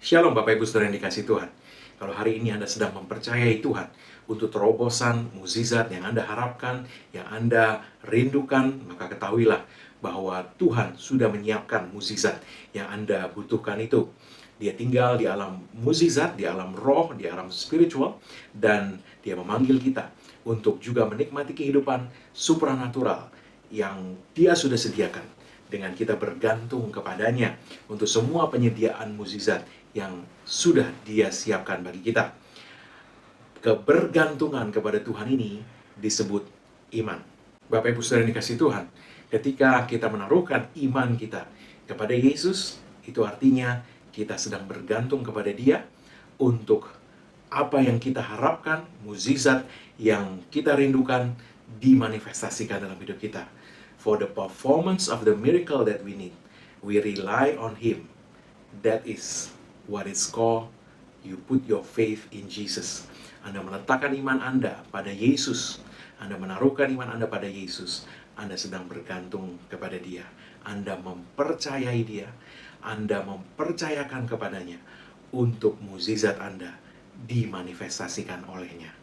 Shalom Bapak Ibu Saudara yang dikasihi Tuhan. Kalau hari ini Anda sedang mempercayai Tuhan untuk terobosan, mukjizat yang Anda harapkan, yang Anda rindukan, maka ketahuilah bahwa Tuhan sudah menyiapkan mukjizat yang Anda butuhkan itu. Dia tinggal di alam mukjizat, di alam roh, di alam spiritual, dan Dia memanggil kita untuk juga menikmati kehidupan supranatural yang Dia sudah sediakan, dengan kita bergantung kepadanya untuk semua penyediaan mukjizat yang sudah Dia siapkan bagi kita. Kebergantungan kepada Tuhan ini disebut iman. Bapak Ibu Saudara yang dikasihi Tuhan, ketika kita menaruhkan iman kita kepada Yesus, itu artinya kita sedang bergantung kepada Dia untuk apa yang kita harapkan, mukjizat yang kita rindukan dimanifestasikan dalam hidup kita. For the performance of the miracle that we need, we rely on Him. That is what is called you put your faith in Jesus. Anda meletakkan iman Anda pada Yesus. Anda menaruhkan iman Anda pada Yesus. Anda sedang bergantung kepada Dia. Anda mempercayai Dia. Anda mempercayakan kepadanya untuk mukjizat Anda dimanifestasikan olehnya.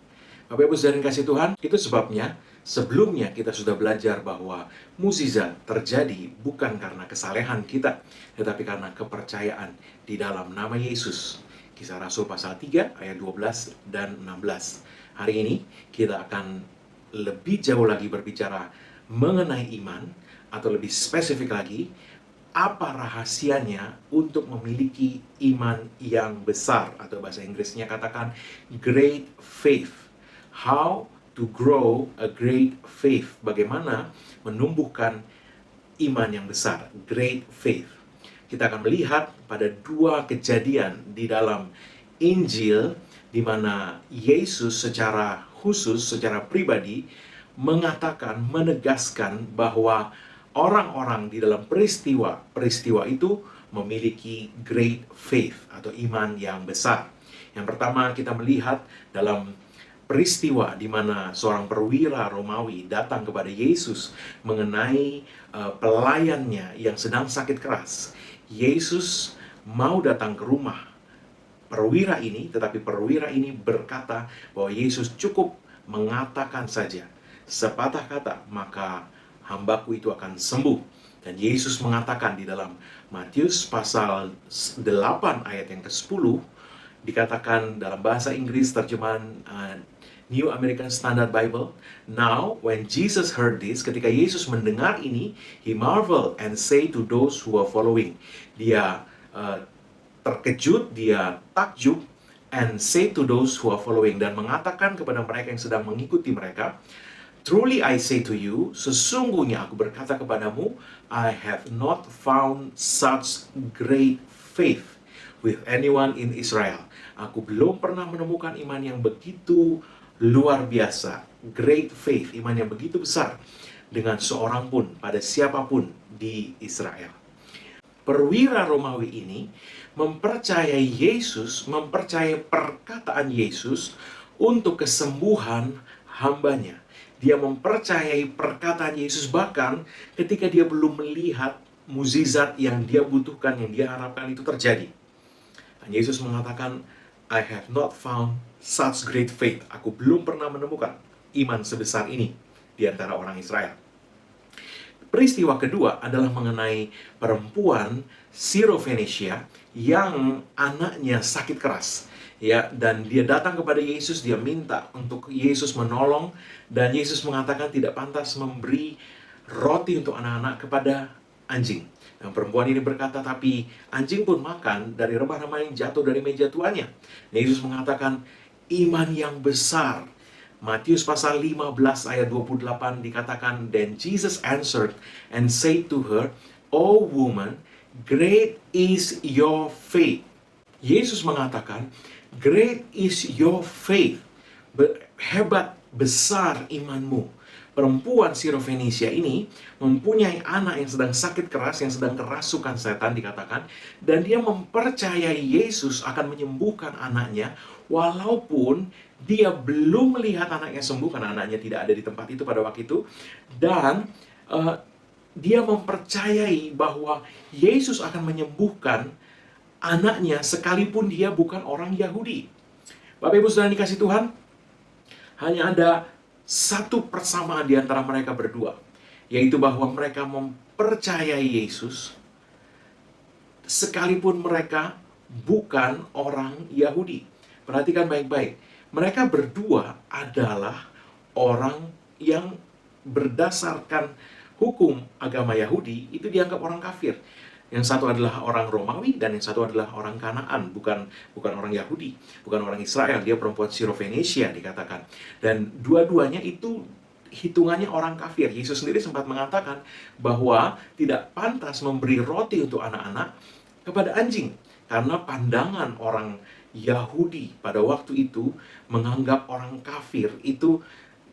Bapak Ibu Saudara yang kasih Tuhan, itu sebabnya sebelumnya kita sudah belajar bahwa mukjizat terjadi bukan karena kesalehan kita, tetapi karena kepercayaan di dalam nama Yesus. Kisah Rasul pasal 3 ayat 12 dan 16. Hari ini kita akan lebih jauh lagi berbicara mengenai iman, atau lebih spesifik lagi, apa rahasianya untuk memiliki iman yang besar, atau bahasa Inggrisnya katakan great faith. How to grow a great faith. Bagaimana menumbuhkan iman yang besar, great faith. Kita akan melihat pada dua kejadian di dalam Injil, di mana Yesus secara khusus, secara pribadi, mengatakan, menegaskan bahwa orang-orang di dalam peristiwa itu memiliki great faith, atau iman yang besar. Yang pertama kita melihat dalam peristiwa di mana seorang perwira Romawi datang kepada Yesus mengenai pelayannya yang sedang sakit keras. Yesus mau datang ke rumah perwira ini, tetapi perwira ini berkata bahwa Yesus cukup mengatakan saja sepatah kata, maka hambaku itu akan sembuh. Dan Yesus mengatakan di dalam Matius pasal 8 ayat yang ke-10, dikatakan dalam bahasa Inggris terjemahan New American Standard Bible, "Now when Jesus heard this," ketika Yesus mendengar ini, "He marveled and say to those who are following." Dia terkejut, dia takjub, and say to those who are following, dan mengatakan kepada mereka yang sedang mengikuti mereka, "Truly I say to you, sesungguhnya aku berkata kepadamu, I have not found such great faith with anyone in Israel." Aku belum pernah menemukan iman yang begitu luar biasa, great faith, iman yang begitu besar dengan seorang pun, pada siapapun di Israel. Perwira Romawi ini mempercayai Yesus, mempercayai perkataan Yesus untuk kesembuhan hambanya. Dia mempercayai perkataan Yesus bahkan ketika dia belum melihat mukjizat yang dia butuhkan, yang dia harapkan itu terjadi. Dan Yesus mengatakan, I have not found such great faith. Aku belum pernah menemukan iman sebesar ini di antara orang Israel. Peristiwa kedua adalah mengenai perempuan Sirofenesia yang anaknya sakit keras. Ya, dan dia datang kepada Yesus, dia minta untuk Yesus menolong, dan Yesus mengatakan tidak pantas memberi roti untuk anak-anak kepada anjing. Dan perempuan ini berkata, tapi anjing pun makan dari rebah-rebah yang jatuh dari meja tuannya. Yesus mengatakan, iman yang besar. Matius pasal 15 ayat 28 dikatakan, "Then Jesus answered and said to her, O woman, great is your faith." Yesus mengatakan, great is your faith. Hebat, besar imanmu. Perempuan Sirofenesia ini mempunyai anak yang sedang sakit keras, yang sedang kerasukan setan dikatakan, dan dia mempercayai Yesus akan menyembuhkan anaknya, walaupun dia belum melihat anaknya sembuh, karena anaknya tidak ada di tempat itu pada waktu itu, dan dia mempercayai bahwa Yesus akan menyembuhkan anaknya sekalipun dia bukan orang Yahudi. Bapak Ibu Saudara dikasih Tuhan, hanya ada satu persamaan di antara mereka berdua, yaitu bahwa mereka mempercayai Yesus sekalipun mereka bukan orang Yahudi. Perhatikan baik-baik. Mereka berdua adalah orang yang berdasarkan hukum agama Yahudi itu dianggap orang kafir. Yang satu adalah orang Romawi dan yang satu adalah orang Kanaan, bukan orang Yahudi, bukan orang Israel. Dia perempuan Sirofenesia dikatakan. Dan dua-duanya itu hitungannya orang kafir. Yesus sendiri sempat mengatakan bahwa tidak pantas memberi roti untuk anak-anak kepada anjing, karena pandangan orang Yahudi pada waktu itu menganggap orang kafir itu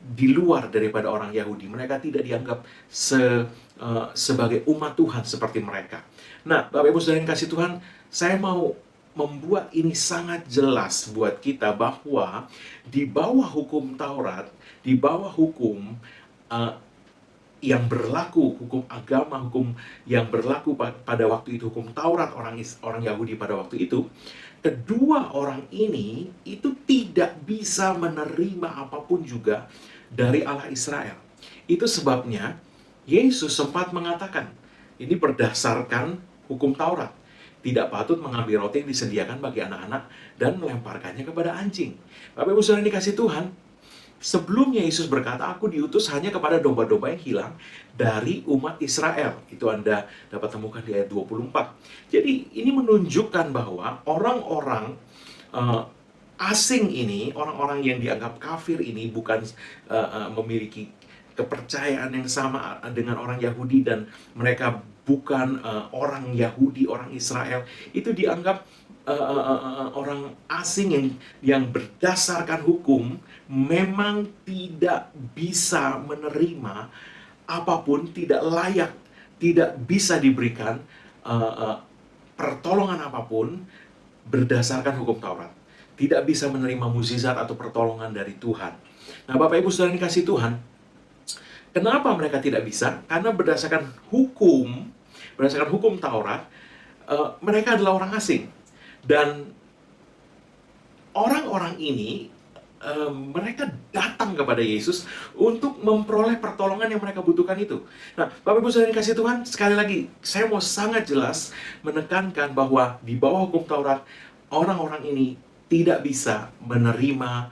di luar daripada orang Yahudi. Mereka tidak dianggap sebagai umat Tuhan seperti mereka. Nah, Bapak Ibu Saudara yang kasih Tuhan, saya mau membuat ini sangat jelas buat kita bahwa di bawah hukum Taurat, di bawah hukum yang berlaku, hukum agama, hukum yang berlaku pada waktu itu, hukum Taurat orang Yahudi pada waktu itu, kedua orang ini itu tidak bisa menerima apapun juga dari Allah Israel. Itu sebabnya Yesus sempat mengatakan, ini berdasarkan hukum Taurat, tidak patut mengambil roti yang disediakan bagi anak-anak dan melemparkannya kepada anjing. Bapak Ibu Saudara yang dikasih Tuhan, sebelumnya Yesus berkata, aku diutus hanya kepada domba-domba yang hilang dari umat Israel. Itu Anda dapat temukan di ayat 24. Jadi ini menunjukkan bahwa orang-orang asing ini, orang-orang yang dianggap kafir ini bukan memiliki kepercayaan yang sama dengan orang Yahudi dan mereka bukan orang Yahudi, orang Israel. Itu dianggap orang asing yang berdasarkan hukum memang tidak bisa menerima apapun, tidak layak, tidak bisa diberikan pertolongan apapun berdasarkan hukum Taurat. Tidak bisa menerima mukjizat atau pertolongan dari Tuhan. Nah, Bapak Ibu Saudara yang dikasih Tuhan, kenapa mereka tidak bisa? Karena berdasarkan hukum Taurat, mereka adalah orang asing. Dan orang-orang ini, mereka datang kepada Yesus untuk memperoleh pertolongan yang mereka butuhkan itu. Nah, Bapak Ibu Saudara yang kasih Tuhan, sekali lagi, saya mau sangat jelas menekankan bahwa di bawah hukum Taurat, orang-orang ini tidak bisa menerima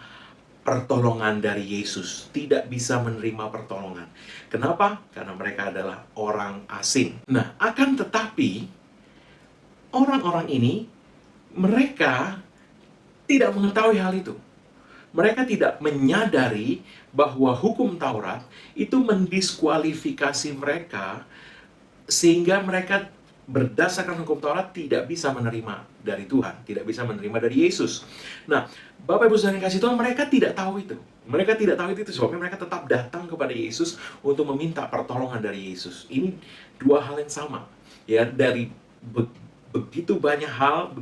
pertolongan dari Yesus. Tidak bisa menerima pertolongan. Kenapa? Karena mereka adalah orang asing. Nah, akan tetapi, orang-orang ini, mereka tidak mengetahui hal itu. Mereka tidak menyadari bahwa hukum Taurat itu mendiskualifikasi mereka, sehingga mereka berdasarkan hukum Taurat tidak bisa menerima dari Tuhan, tidak bisa menerima dari Yesus. Nah, Bapak Ibu Saudara yang kasih Tuhan, mereka tidak tahu itu. Mereka tidak tahu itu sebabnya mereka tetap datang kepada Yesus untuk meminta pertolongan dari Yesus. Ini dua hal yang sama. Ya, dari begitu banyak hal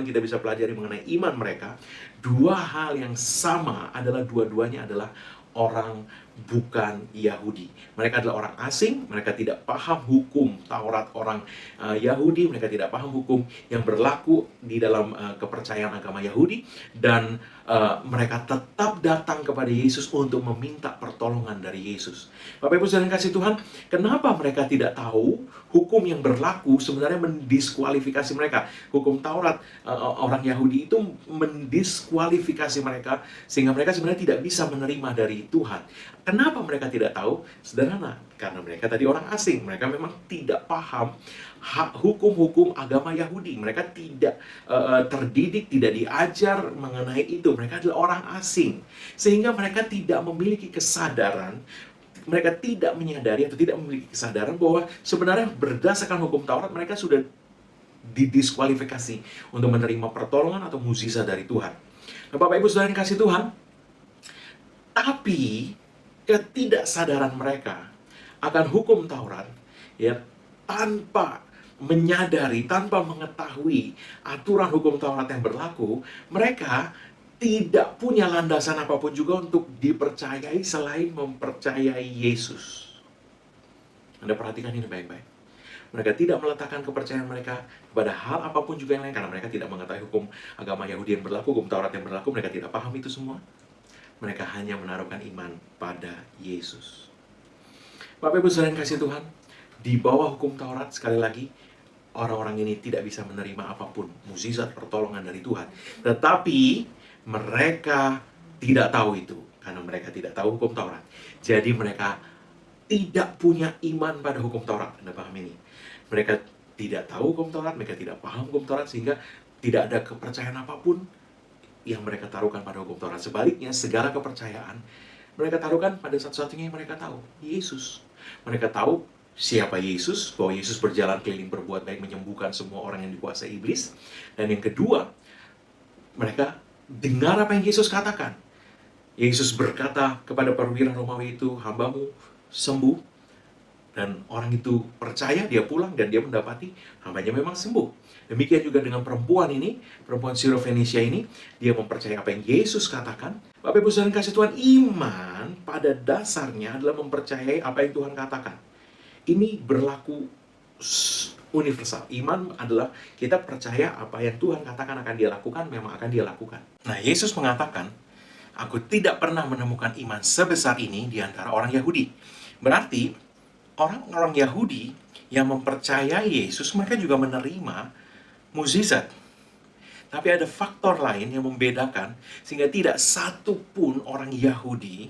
kita bisa pelajari mengenai iman mereka. Dua hal yang sama adalah dua-duanya adalah orang bukan Yahudi. Mereka adalah orang asing, mereka tidak paham hukum Taurat orang Yahudi, mereka tidak paham hukum yang berlaku di dalam kepercayaan agama Yahudi, dan mereka tetap datang kepada Yesus untuk meminta pertolongan dari Yesus. Bapak Ibu Saudara yang kasih Tuhan, kenapa mereka tidak tahu hukum yang berlaku sebenarnya mendiskualifikasi mereka? Hukum Taurat orang Yahudi itu mendiskualifikasi mereka sehingga mereka sebenarnya tidak bisa menerima dari Tuhan. Kenapa mereka tidak tahu? Sederhana, karena mereka tadi orang asing. Mereka memang tidak paham hukum-hukum agama Yahudi. Mereka tidak terdidik, tidak diajar mengenai itu. Mereka adalah orang asing. Sehingga mereka tidak memiliki kesadaran, mereka tidak menyadari atau tidak memiliki kesadaran bahwa sebenarnya berdasarkan hukum Taurat mereka sudah didiskualifikasi untuk menerima pertolongan atau mukjizat dari Tuhan. Nah, Bapak Ibu Saudara yang kasih Tuhan, tapi ketidaksadaran mereka akan hukum Taurat, ya, tanpa menyadari, tanpa mengetahui aturan hukum Taurat yang berlaku, mereka tidak punya landasan apapun juga untuk dipercayai selain mempercayai Yesus. Anda perhatikan ini baik-baik. Mereka tidak meletakkan kepercayaan mereka kepada hal apapun juga yang lain, karena mereka tidak mengetahui hukum agama Yahudi yang berlaku, hukum Taurat yang berlaku. Mereka tidak paham itu semua. Mereka hanya menaruhkan iman pada Yesus. Bapak Ibu saudara yang kasih Tuhan, di bawah hukum Taurat, sekali lagi, orang-orang ini tidak bisa menerima apapun, mukjizat, pertolongan dari Tuhan. Tetapi mereka tidak tahu itu, karena mereka tidak tahu hukum Taurat. Jadi mereka tidak punya iman pada hukum Taurat. Anda paham ini? Mereka tidak tahu hukum Taurat, mereka tidak paham hukum Taurat, sehingga tidak ada kepercayaan apapun yang mereka taruhkan pada hukum Taurat. Sebaliknya, segala kepercayaan mereka taruhkan pada satu-satunya yang mereka tahu, Yesus. Mereka tahu siapa Yesus, bahwa Yesus berjalan keliling berbuat baik, menyembuhkan semua orang yang dikuasai iblis. Dan yang kedua, mereka dengar apa yang Yesus katakan. Yesus berkata kepada perwira Romawi itu, "Hambamu sembuh." Dan orang itu percaya, dia pulang dan dia mendapati hambanya memang sembuh. Demikian juga dengan perempuan ini, perempuan Sirofenisia ini, dia mempercayai apa yang Yesus katakan. Bapak Ibu saudara kasih Tuhan, iman pada dasarnya adalah mempercayai apa yang Tuhan katakan. Ini berlaku universal. Iman adalah kita percaya apa yang Tuhan katakan akan dia lakukan, memang akan dia lakukan. Nah, Yesus mengatakan, "Aku tidak pernah menemukan iman sebesar ini di antara orang Yahudi." Berarti, orang-orang Yahudi yang mempercayai Yesus, mereka juga menerima mukjizat. Tapi ada faktor lain yang membedakan, sehingga tidak satu pun orang Yahudi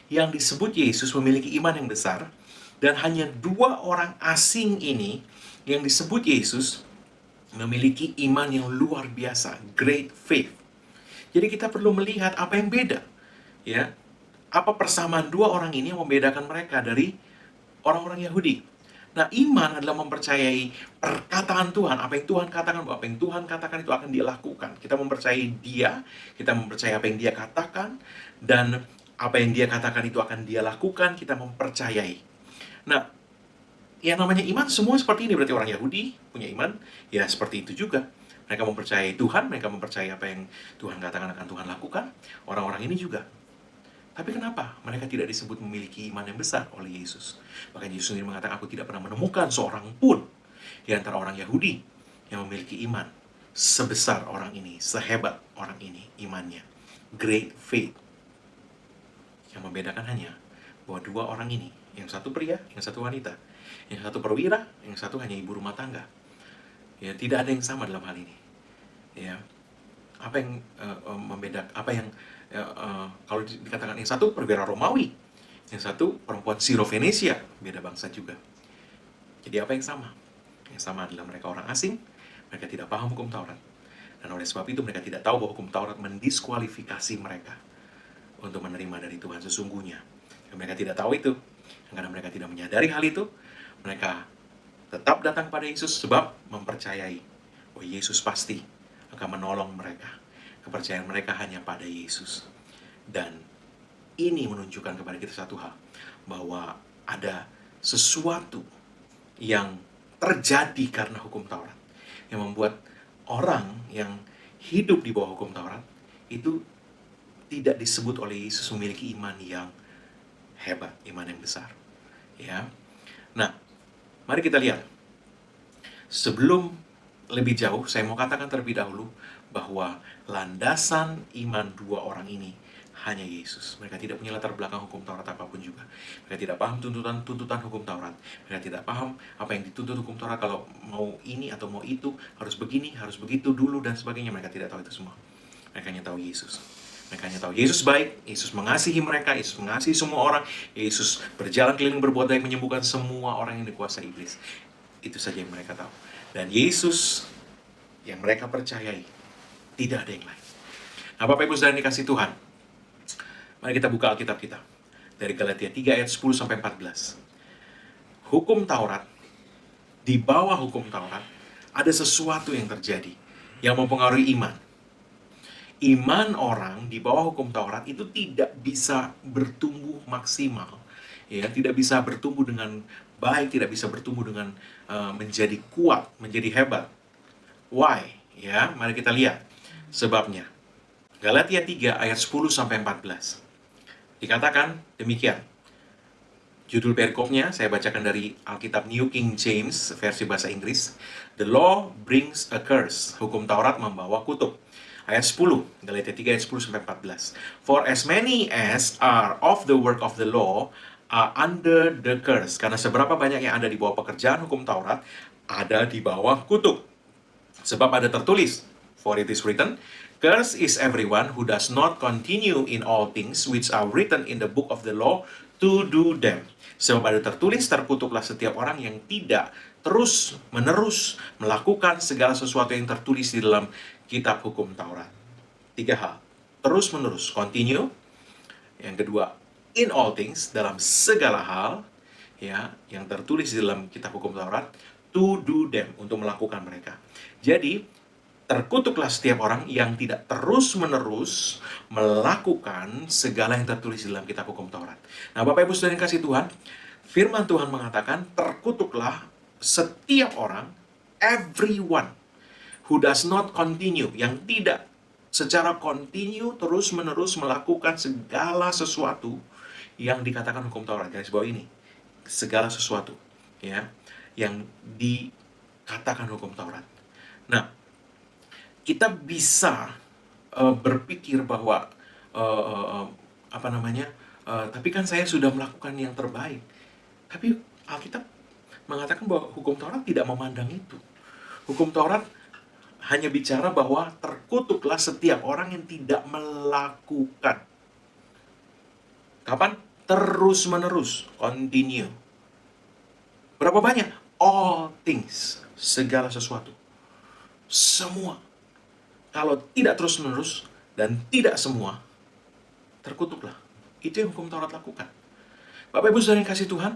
yang disebut Yesus memiliki iman yang besar, dan hanya 2 orang asing ini yang disebut Yesus memiliki iman yang luar biasa, great faith. Jadi kita perlu melihat apa yang beda, ya. Apa persamaan 2 orang ini yang membedakan mereka dari orang-orang Yahudi? Nah, iman adalah mempercayai perkataan Tuhan, apa yang Tuhan katakan, apa yang Tuhan katakan itu akan dilakukan. Kita mempercayai Dia, kita mempercayai apa yang Dia katakan, dan apa yang Dia katakan itu akan Dia lakukan, kita mempercayai. Nah, yang namanya iman semua seperti ini, berarti orang Yahudi punya iman, ya seperti itu juga. Mereka mempercayai Tuhan, mereka mempercayai apa yang Tuhan katakan akan Tuhan lakukan. Orang-orang ini juga. Tapi kenapa mereka tidak disebut memiliki iman yang besar oleh Yesus? Bahkan Yesus sendiri mengatakan, "Aku tidak pernah menemukan seorang pun di antara orang Yahudi yang memiliki iman sebesar orang ini, sehebat orang ini imannya." Great faith. Yang membedakan hanya bahwa 2 orang ini, yang satu pria, yang satu wanita, yang satu perwira, yang satu hanya ibu rumah tangga. Ya, tidak ada yang sama dalam hal ini. Ya, apa yang membedakan, apa yang kalau dikatakan yang satu perwira Romawi, yang satu perempuan Sirofenisia, beda bangsa juga. Jadi apa yang sama? Yang sama adalah mereka orang asing, mereka tidak paham hukum Taurat. Dan oleh sebab itu mereka tidak tahu bahwa hukum Taurat mendiskualifikasi mereka untuk menerima dari Tuhan sesungguhnya. Dan mereka tidak tahu itu. Karena mereka tidak menyadari hal itu, mereka tetap datang pada Yesus sebab mempercayai bahwa Yesus pasti akan menolong mereka. Kepercayaan mereka hanya pada Yesus. Dan ini menunjukkan kepada kita satu hal, bahwa ada sesuatu yang terjadi karena hukum Taurat, yang membuat orang yang hidup di bawah hukum Taurat itu tidak disebut oleh Yesus memiliki iman yang hebat, iman yang besar. Ya. Nah, mari kita lihat. Sebelum lebih jauh, saya mau katakan terlebih dahulu bahwa landasan iman 2 orang ini hanya Yesus. Mereka tidak punya latar belakang hukum Taurat apapun juga. Mereka tidak paham tuntutan hukum Taurat. Mereka tidak paham apa yang dituntut hukum Taurat, kalau mau ini atau mau itu, harus begini, harus begitu dulu, dan sebagainya. Mereka tidak tahu itu semua. Mereka hanya tahu Yesus. Mereka hanya tahu Yesus baik, Yesus mengasihi mereka, Yesus mengasihi semua orang, Yesus berjalan keliling berbuat baik, menyembuhkan semua orang yang dikuasai iblis. Itu saja yang mereka tahu. Dan Yesus yang mereka percayai, tidak ada yang lain. Nah, Bapak Ibu saudara dikasih Tuhan, mari kita buka Alkitab kita. Dari Galatia 3 ayat 10 sampai 14. Hukum Taurat, di bawah hukum Taurat, ada sesuatu yang terjadi yang mempengaruhi iman. Iman orang di bawah hukum Taurat itu tidak bisa bertumbuh maksimal. Ya, tidak bisa bertumbuh dengan baik, tidak bisa bertumbuh dengan menjadi kuat, menjadi hebat. Why? Ya, mari kita lihat sebabnya. Galatia 3 ayat 10 sampai 14. Dikatakan demikian. Judul perikopnya saya bacakan dari Alkitab New King James versi bahasa Inggris. The law brings a curse. Hukum Taurat membawa kutuk. Ayat 10, Galatia 3 ayat 10 sampai 14. For as many as are of the work of the law are under the curse. Karena seberapa banyak yang ada di bawah pekerjaan hukum Taurat, ada di bawah kutuk. Sebab ada tertulis, for it is written, cursed is everyone who does not continue in all things which are written in the book of the law to do them. Sebab ada tertulis, terkutuklah setiap orang yang tidak terus-menerus melakukan segala sesuatu yang tertulis di dalam kitab hukum Taurat. 3 hal. Terus-menerus, continue. Yang kedua, in all things, dalam segala hal, ya, yang tertulis di dalam kitab hukum Taurat, to do them, untuk melakukan mereka. Jadi, terkutuklah setiap orang yang tidak terus-menerus melakukan segala yang tertulis di dalam kitab hukum Taurat. Nah, Bapak Ibu Saudara yang kasih Tuhan, firman Tuhan mengatakan, terkutuklah setiap orang, everyone, who does not continue, yang tidak secara continue terus-menerus melakukan segala sesuatu yang dikatakan hukum Taurat. Garis bawah ini, segala sesuatu, ya, yang dikatakan hukum Taurat. Nah, kita bisa berpikir bahwa tapi kan saya sudah melakukan yang terbaik. Tapi Alkitab mengatakan bahwa hukum Taurat tidak memandang itu. Hukum Taurat hanya bicara bahwa terkutuklah setiap orang yang tidak melakukan. Kapan? Terus-menerus, continue. Berapa banyak? All things, segala sesuatu. Semua. Kalau tidak terus-menerus dan tidak semua, terkutuklah. Itu yang hukum Taurat lakukan. Bapak Ibu Saudara yang kasih Tuhan,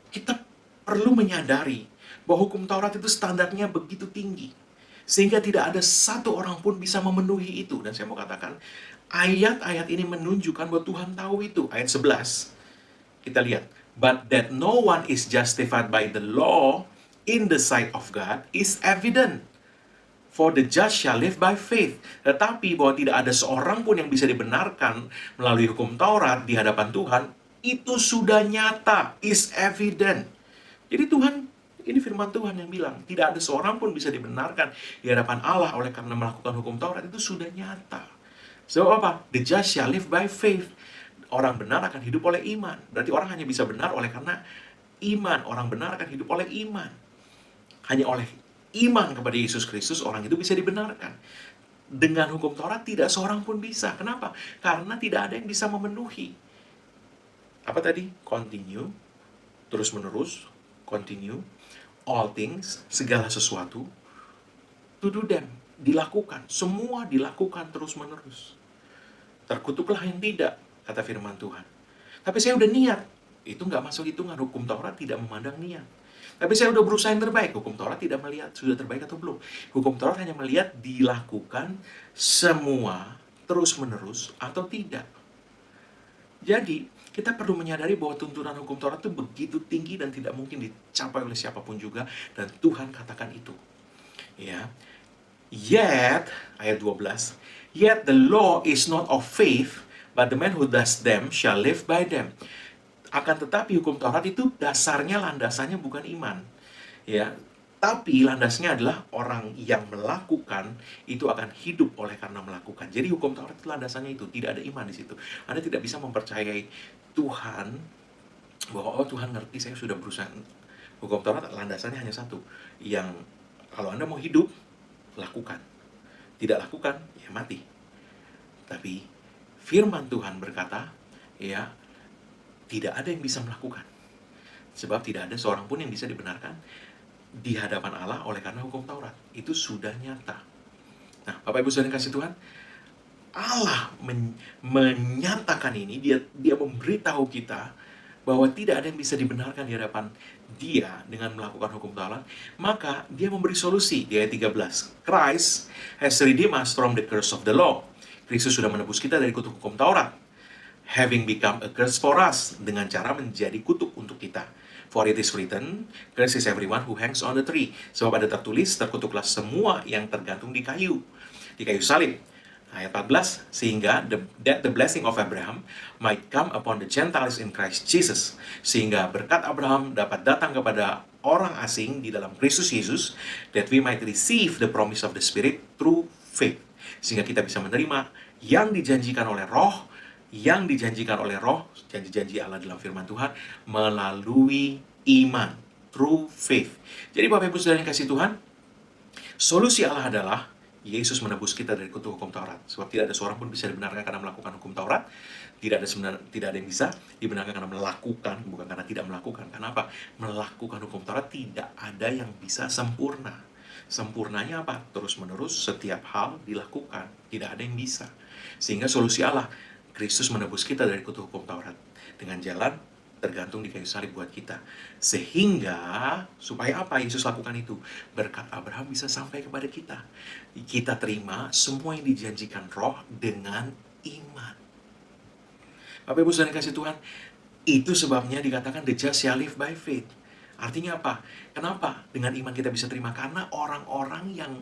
kita perlu menyadari bahwa hukum Taurat itu standarnya begitu tinggi, sehingga tidak ada satu orang pun bisa memenuhi itu. Dan saya mau katakan, ayat-ayat ini menunjukkan bahwa Tuhan tahu itu. Ayat 11, kita lihat. But that no one is justified by the law in the sight of God is evident. For the just shall live by faith. Tetapi bahwa tidak ada seorang pun yang bisa dibenarkan melalui hukum Taurat di hadapan Tuhan, itu sudah nyata, is evident. Jadi Tuhan, ini firman Tuhan yang bilang, tidak ada seorang pun bisa dibenarkan di hadapan Allah oleh karena melakukan hukum Taurat, itu sudah nyata. Sebab apa? The just shall live by faith. Orang benar akan hidup oleh iman. Berarti orang hanya bisa benar oleh karena iman. Orang benar akan hidup oleh iman. Hanya oleh iman kepada Yesus Kristus, orang itu bisa dibenarkan. Dengan hukum Taurat, tidak seorang pun bisa. Kenapa? Karena tidak ada yang bisa memenuhi. Apa tadi? Continue, terus-menerus, continue, all things, segala sesuatu, to do them, dilakukan. Semua dilakukan terus-menerus. Terkutuklah yang tidak, kata firman Tuhan. Tapi saya udah niat. Itu nggak masuk hitungan. Hukum Taurat tidak memandang niat. Tapi saya udah berusaha yang terbaik. Hukum Taurat tidak melihat sudah terbaik atau belum. Hukum Taurat hanya melihat dilakukan semua terus-menerus atau tidak. Jadi, kita perlu menyadari bahwa tuntunan hukum Taurat itu begitu tinggi dan tidak mungkin dicapai oleh siapapun juga. Dan Tuhan katakan itu. Ya. Yet, ayat 12, yet the law is not of faith, but the man who does them shall live by them. Akan tetapi hukum Taurat itu dasarnya, landasannya bukan iman. Ya, tapi landasnya adalah orang yang melakukan itu akan hidup oleh karena melakukan. Jadi hukum Taurat itu landasannya itu, tidak ada iman di situ. Anda tidak bisa mempercayai Tuhan bahwa oh Tuhan ngerti, saya sudah berusaha. Hukum Taurat landasannya hanya satu, yang kalau Anda mau hidup, lakukan. Tidak lakukan, ya mati. Tapi firman Tuhan berkata, ya, tidak ada yang bisa melakukan. Sebab tidak ada seorang pun yang bisa dibenarkan di hadapan Allah oleh karena hukum Taurat. Itu sudah nyata. Nah, Bapak Ibu Saudara yang kasih Tuhan, Allah menyatakan ini, dia memberitahu kita bahwa tidak ada yang bisa dibenarkan di hadapan Dia dengan melakukan hukum Taurat. Maka dia memberi solusi di ayat 13. Christ has redeemed us from the curse of the law. Kristus sudah menebus kita dari kutuk hukum Taurat, having become a curse for us, dengan cara menjadi kutuk untuk kita. For it is written, cursed is everyone who hangs on the tree. Sebab ada tertulis, terkutuklah semua yang tergantung di kayu salib. Ayat 14, sehingga that the blessing of Abraham might come upon the Gentiles in Christ Jesus. Sehingga berkat Abraham dapat datang kepada orang asing di dalam Kristus Yesus, that we might receive the promise of the Spirit through faith. Sehingga kita bisa menerima yang dijanjikan oleh Roh, janji-janji Allah dalam firman Tuhan, melalui iman, through faith. Jadi Bapak Ibu Saudara yang kasih Tuhan, solusi Allah adalah Yesus menebus kita dari kutuk hukum Taurat. Sebab tidak ada seorang pun bisa dibenarkan karena melakukan hukum Taurat. Tidak ada yang bisa dibenarkan karena melakukan, bukan karena tidak melakukan. Kenapa? Melakukan hukum Taurat tidak ada yang bisa sempurna. Sempurnanya apa? Terus-menerus setiap hal dilakukan. Tidak ada yang bisa. Sehingga solusi Allah, Kristus menebus kita dari kutuk hukum Taurat. Dengan jalan tergantung di kayu salib buat kita. Sehingga, supaya apa Yesus lakukan itu? Berkat Abraham bisa sampai kepada kita. Kita terima semua yang dijanjikan Roh dengan iman. Bapak Ibu Saudara kasih Tuhan, itu sebabnya dikatakan the just shall live by faith. Artinya apa? Kenapa dengan iman kita bisa terima? Karena orang-orang yang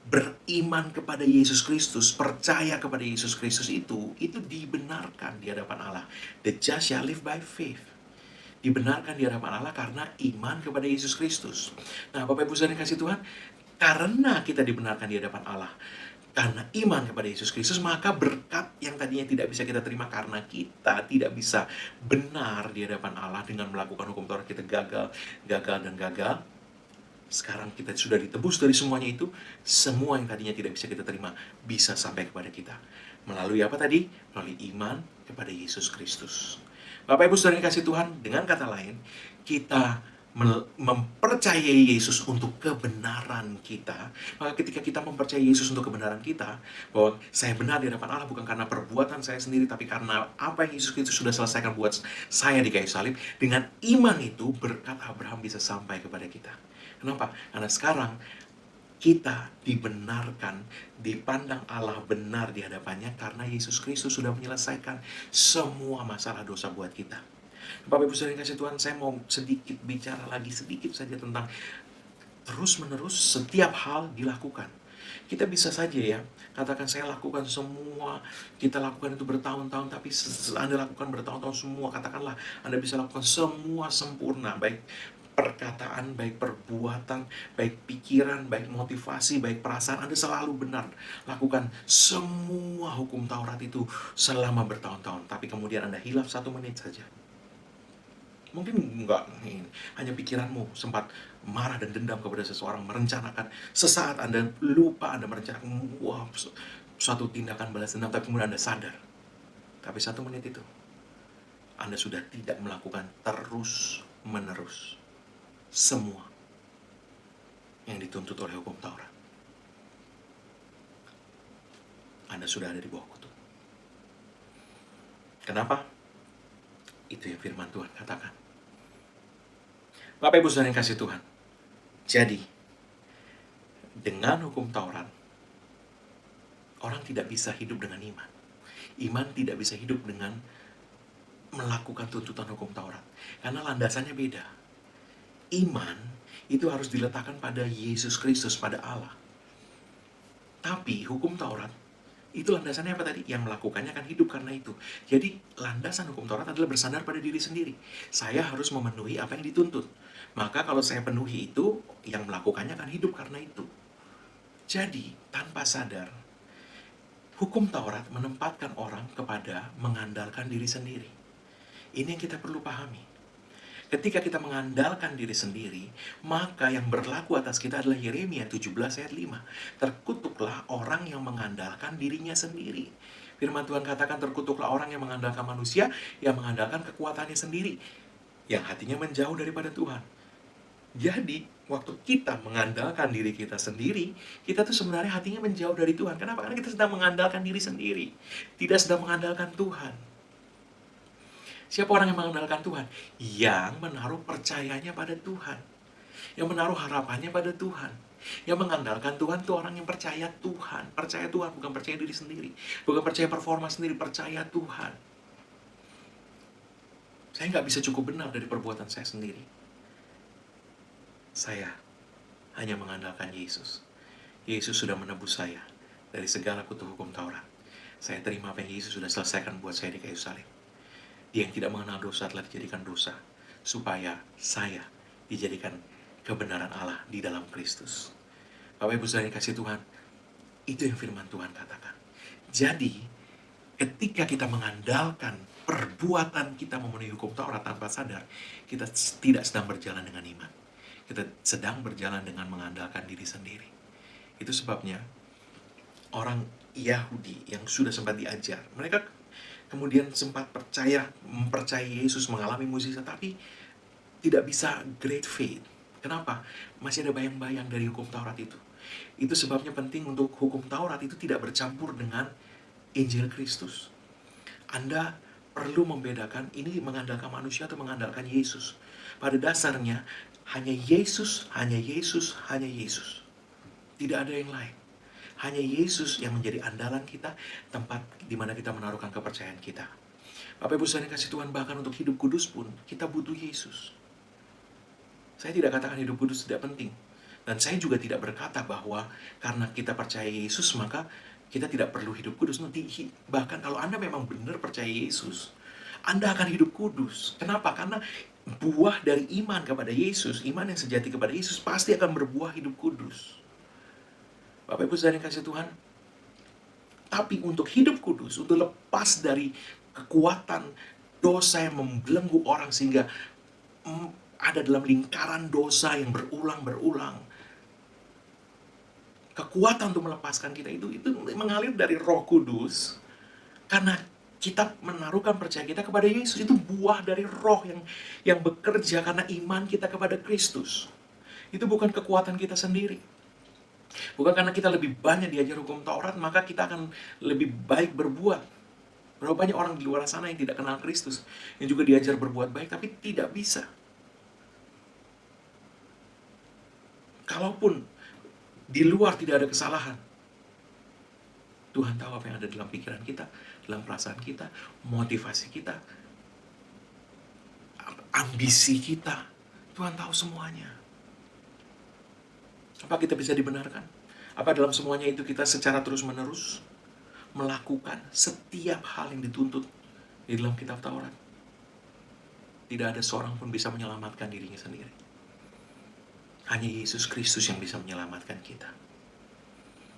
beriman kepada Yesus Kristus, percaya kepada Yesus Kristus itu dibenarkan di hadapan Allah. The just shall live by faith. Dibenarkan di hadapan Allah karena iman kepada Yesus Kristus. Nah, Bapak Ibu Saudara kasih Tuhan, karena kita dibenarkan di hadapan Allah, karena iman kepada Yesus Kristus, maka berkat yang tadinya tidak bisa kita terima karena kita tidak bisa benar di hadapan Allah dengan melakukan hukum Taurat, kita gagal. Sekarang kita sudah ditebus dari semuanya itu, semua yang tadinya tidak bisa kita terima bisa sampai kepada kita. Melalui apa tadi? Melalui iman kepada Yesus Kristus. Bapak Ibu Saudara yang kasih Tuhan, dengan kata lain, kita mempercayai Yesus untuk kebenaran kita. Maka ketika kita mempercayai Yesus untuk kebenaran kita, bahwa saya benar di hadapan Allah bukan karena perbuatan saya sendiri, tapi karena apa yang Yesus Kristus sudah selesaikan buat saya di kayu salib, dengan iman itu berkat Abraham bisa sampai kepada kita. Kenapa? Karena sekarang kita dibenarkan, dipandang Allah benar di hadapannya karena Yesus Kristus sudah menyelesaikan semua masalah dosa buat kita. Bapak Ibu Saudara yang kasih Tuhan, saya mau sedikit bicara lagi sedikit saja tentang terus-menerus setiap hal dilakukan. Kita bisa saja ya, katakan saya lakukan semua, kita lakukan itu bertahun-tahun, tapi Anda lakukan bertahun-tahun semua, katakanlah Anda bisa lakukan semua sempurna, baik perkataan, baik perbuatan, baik pikiran, baik motivasi, baik perasaan, Anda selalu benar lakukan semua hukum Taurat itu selama bertahun-tahun, tapi kemudian Anda hilaf 1 menit saja. Mungkin enggak, hanya pikiranmu sempat marah dan dendam kepada seseorang, merencanakan, sesaat Anda lupa Anda merencanakan suatu tindakan balas dendam, tapi kemudian Anda sadar. Tapi 1 menit itu, Anda sudah tidak melakukan terus-menerus semua yang dituntut oleh hukum Taurat. Anda sudah ada di bawah kutuk. Kenapa? Itu yang firman Tuhan katakan. Bapak Ibu Saudara yang kasih Tuhan, jadi dengan hukum Taurat, orang tidak bisa hidup dengan iman. Iman tidak bisa hidup dengan melakukan tuntutan hukum Taurat, karena landasannya beda. Iman itu harus diletakkan pada Yesus Kristus, pada Allah. Tapi hukum Taurat itu landasannya apa tadi? Yang melakukannya akan hidup karena itu. Jadi landasan hukum Taurat adalah bersandar pada diri sendiri. Saya harus memenuhi apa yang dituntut. Maka kalau saya penuhi itu, yang melakukannya akan hidup karena itu. Jadi tanpa sadar, hukum Taurat menempatkan orang kepada mengandalkan diri sendiri. Ini yang kita perlu pahami. Ketika kita mengandalkan diri sendiri, maka yang berlaku atas kita adalah Yeremia 17 ayat 5. Terkutuklah orang yang mengandalkan dirinya sendiri. Firman Tuhan katakan, terkutuklah orang yang mengandalkan manusia, yang mengandalkan kekuatannya sendiri, yang hatinya menjauh daripada Tuhan. Jadi, waktu kita mengandalkan diri kita sendiri, kita tuh sebenarnya hatinya menjauh dari Tuhan. Kenapa? Karena kita sedang mengandalkan diri sendiri, tidak sedang mengandalkan Tuhan. Siapa orang yang mengandalkan Tuhan? Yang menaruh percayanya pada Tuhan. Yang menaruh harapannya pada Tuhan. Yang mengandalkan Tuhan itu orang yang percaya Tuhan. Percaya Tuhan, bukan percaya diri sendiri. Bukan percaya performa sendiri, percaya Tuhan. Saya nggak bisa cukup benar dari perbuatan saya sendiri. Saya hanya mengandalkan Yesus. Yesus sudah menebus saya dari segala kutu hukum Taurat. Saya terima apa yang Yesus sudah selesaikan buat saya di kayu salib. Dia yang tidak mengenal dosa telah dijadikan dosa, supaya saya dijadikan kebenaran Allah di dalam Kristus. Bapak Ibu saudara yang kasih Tuhan, itu yang firman Tuhan katakan. Jadi, ketika kita mengandalkan perbuatan kita memenuhi hukum Taurat tanpa sadar, kita tidak sedang berjalan dengan iman. Kita sedang berjalan dengan mengandalkan diri sendiri. Itu sebabnya orang Yahudi yang sudah sempat diajar, mereka kemudian sempat mempercayai Yesus, mengalami mukjizat, tapi tidak bisa great faith. Kenapa? Masih ada bayang-bayang dari hukum Taurat itu. Itu sebabnya penting untuk hukum Taurat itu tidak bercampur dengan Injil Kristus. Anda perlu membedakan ini mengandalkan manusia atau mengandalkan Yesus. Pada dasarnya hanya Yesus, hanya Yesus, hanya Yesus. Tidak ada yang lain. Hanya Yesus yang menjadi andalan kita, tempat di mana kita menaruhkan kepercayaan kita. Bapak Ibu saudara kasih Tuhan, bahkan untuk hidup kudus pun kita butuh Yesus. Saya tidak katakan hidup kudus tidak penting. Dan saya juga tidak berkata bahwa karena kita percaya Yesus maka kita tidak perlu hidup kudus. Bahkan kalau Anda memang benar percaya Yesus, Anda akan hidup kudus. Kenapa? Karena buah dari iman kepada Yesus, iman yang sejati kepada Yesus pasti akan berbuah hidup kudus. Bapak Ibu saudara yang kasih Tuhan, tapi untuk hidup kudus, untuk lepas dari kekuatan dosa yang membelenggu orang sehingga ada dalam lingkaran dosa yang berulang-berulang, kekuatan untuk melepaskan kita itu mengalir dari Roh Kudus, karena kita menaruhkan percaya kita kepada Yesus. Itu buah dari Roh yang bekerja karena iman kita kepada Kristus. Itu bukan kekuatan kita sendiri. Bukan karena kita lebih banyak diajar hukum Taurat maka kita akan lebih baik berbuat. Berapa banyak orang di luar sana yang tidak kenal Kristus, yang juga diajar berbuat baik tapi tidak bisa. Kalaupun di luar tidak ada kesalahan, Tuhan tahu apa yang ada dalam pikiran kita, dalam perasaan kita, motivasi kita, ambisi kita. Tuhan tahu semuanya. Apa kita bisa dibenarkan? Apa dalam semuanya itu kita secara terus-menerus melakukan setiap hal yang dituntut di dalam kitab Taurat? Tidak ada seorang pun bisa menyelamatkan dirinya sendiri. Hanya Yesus Kristus yang bisa menyelamatkan kita.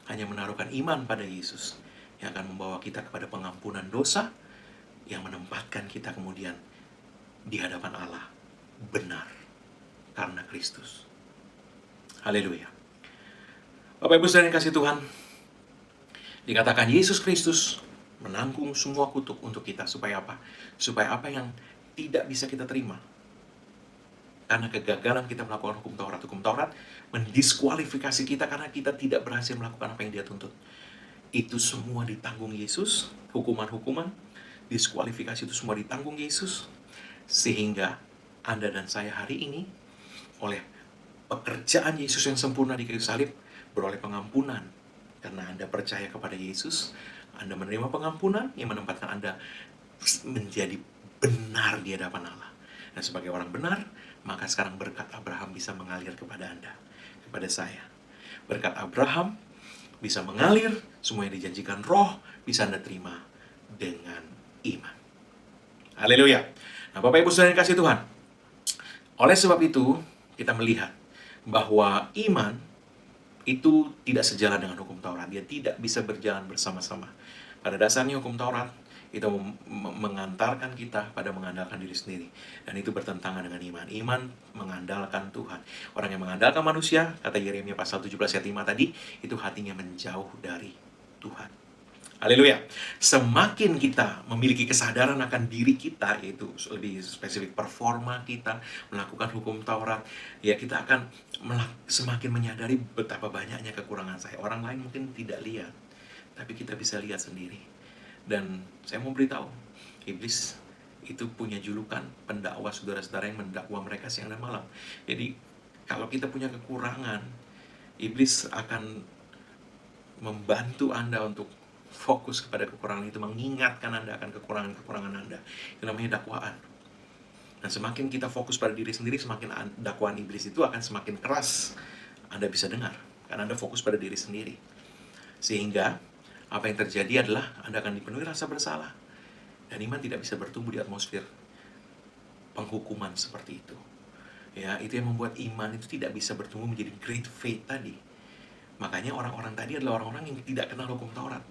Hanya menaruhkan iman pada Yesus yang akan membawa kita kepada pengampunan dosa, yang menempatkan kita kemudian di hadapan Allah benar karena Kristus. Haleluya. Bapak Ibu saudara yang kasih Tuhan, dikatakan Yesus Kristus menanggung semua kutuk untuk kita. Supaya apa? Supaya apa yang tidak bisa kita terima karena kegagalan kita melakukan hukum Taurat mendiskualifikasi kita karena kita tidak berhasil melakukan apa yang Dia tuntut. Itu semua ditanggung Yesus. Hukuman-hukuman, diskualifikasi itu semua ditanggung Yesus. Sehingga Anda dan saya hari ini oleh pekerjaan Yesus yang sempurna di kayu salib beroleh pengampunan. Karena Anda percaya kepada Yesus, Anda menerima pengampunan yang menempatkan Anda menjadi benar di hadapan Allah. Dan sebagai orang benar, maka sekarang berkat Abraham bisa mengalir kepada Anda, kepada saya. Berkat Abraham bisa mengalir, semua yang dijanjikan Roh bisa Anda terima dengan iman. Haleluya. Nah, Bapak Ibu saudara yang kasih Tuhan, oleh sebab itu kita melihat bahwa iman itu tidak sejalan dengan hukum Taurat. Dia tidak bisa berjalan bersama-sama. Pada dasarnya hukum Taurat itu mengantarkan kita pada mengandalkan diri sendiri. Dan itu bertentangan dengan iman. Iman mengandalkan Tuhan. Orang yang mengandalkan manusia, kata Yeremia pasal 17 ayat 5 tadi, itu hatinya menjauh dari Tuhan. Haleluya. Semakin kita memiliki kesadaran akan diri kita, yaitu lebih spesifik performa kita melakukan hukum Taurat, ya kita akan semakin menyadari betapa banyaknya kekurangan saya. Orang lain mungkin tidak lihat, tapi kita bisa lihat sendiri. Dan saya mau beritahu, iblis itu punya julukan pendakwa saudara-saudara yang mendakwa mereka siang dan malam. Jadi kalau kita punya kekurangan, iblis akan membantu Anda untuk fokus kepada kekurangan itu, mengingatkan Anda akan kekurangan-kekurangan Anda. Itu namanya dakwaan. Dan semakin kita fokus pada diri sendiri, semakin dakwaan iblis itu akan semakin keras Anda bisa dengar, karena Anda fokus pada diri sendiri. Sehingga apa yang terjadi adalah Anda akan dipenuhi rasa bersalah. Dan iman tidak bisa bertumbuh di atmosfer penghukuman seperti itu. Ya, itu yang membuat iman itu tidak bisa bertumbuh menjadi great faith tadi. Makanya orang-orang tadi adalah orang-orang yang tidak kenal hukum Taurat.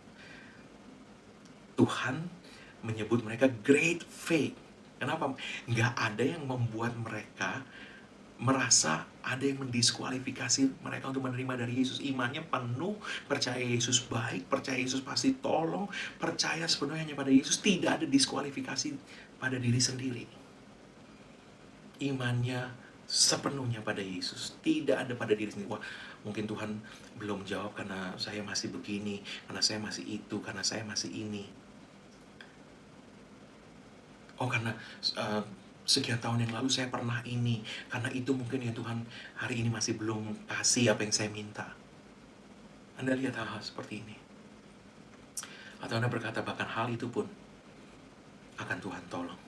Tuhan menyebut mereka great faith. Kenapa? Nggak ada yang membuat mereka merasa ada yang mendiskualifikasi mereka untuk menerima dari Yesus. Imannya penuh, percaya Yesus baik, percaya Yesus pasti tolong, percaya sepenuhnya pada Yesus, tidak ada diskualifikasi pada diri sendiri. Imannya sepenuhnya pada Yesus, tidak ada pada diri sendiri. Wah, mungkin Tuhan belum jawab karena saya masih begini, karena saya masih itu, karena saya masih ini. Oh, karena sekian tahun yang lalu saya pernah ini, karena itu mungkin ya Tuhan hari ini masih belum kasih apa yang saya minta. Anda lihat hal-hal seperti ini. Atau Anda berkata bahkan hal itu pun akan Tuhan tolong.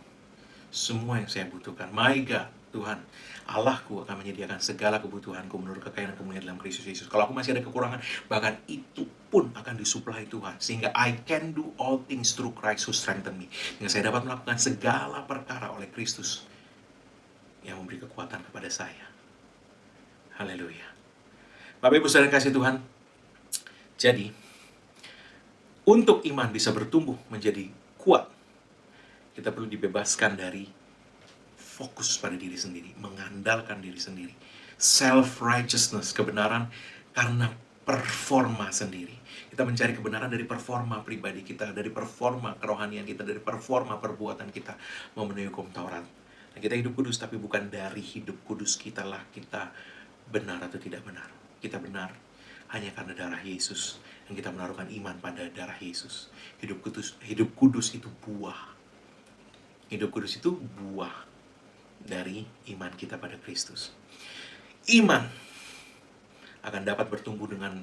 Semua yang saya butuhkan, my God, Tuhan, Allahku akan menyediakan segala kebutuhanku menurut kekayaan dan kemuliaan dalam Kristus Yesus. Kalau aku masih ada kekurangan, bahkan itu pun akan disuplai Tuhan. Sehingga I can do all things through Christ who strengthen me. Sehingga saya dapat melakukan segala perkara oleh Kristus yang memberi kekuatan kepada saya. Haleluya. Bapak Ibu Saudara kasih Tuhan, jadi untuk iman bisa bertumbuh menjadi kuat, kita perlu dibebaskan dari fokus pada diri sendiri, mengandalkan diri sendiri. Self-righteousness, kebenaran karena performa sendiri. Kita mencari kebenaran dari performa pribadi kita, dari performa kerohanian kita, dari performa perbuatan kita memenuhi hukum Taurat. Dan kita hidup kudus, tapi bukan dari hidup kudus kita lah kita benar atau tidak benar. Kita benar hanya karena darah Yesus, dan kita menaruhkan iman pada darah Yesus. Hidup kudus itu buah. Hidup kudus itu buah dari iman kita pada Kristus. Iman akan dapat bertumbuh dengan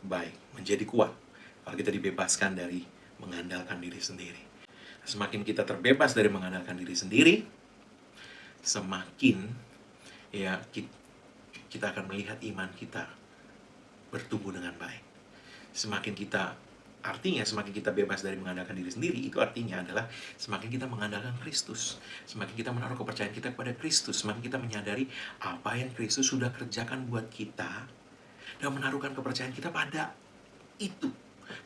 baik, menjadi kuat kalau kita dibebaskan dari mengandalkan diri sendiri. Semakin kita terbebas dari mengandalkan diri sendiri, semakin ya kita akan melihat iman kita bertumbuh dengan baik. Semakin kita bebas dari mengandalkan diri sendiri, itu artinya adalah semakin kita mengandalkan Kristus, semakin kita menaruh kepercayaan kita kepada Kristus, semakin kita menyadari apa yang Kristus sudah kerjakan buat kita, dan menaruhkan kepercayaan kita pada itu,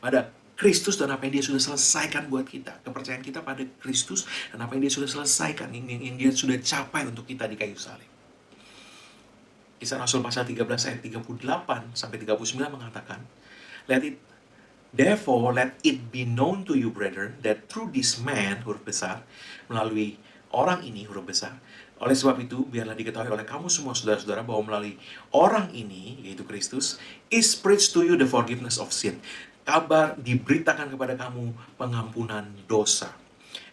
pada Kristus dan apa yang dia sudah selesaikan buat kita. Kepercayaan kita pada Kristus dan apa yang dia sudah selesaikan, yang dia sudah capai untuk kita di kayu salib. Kisah Rasul pasal 13 ayat 38 sampai 39 mengatakan, Therefore, let it be known to you, brethren, that through this man, huruf besar, melalui orang ini, huruf besar, oleh sebab itu, biarlah diketahui oleh kamu semua saudara-saudara bahwa melalui orang ini, yaitu Kristus, is preached to you the forgiveness of sin. Kabar diberitakan kepada kamu pengampunan dosa.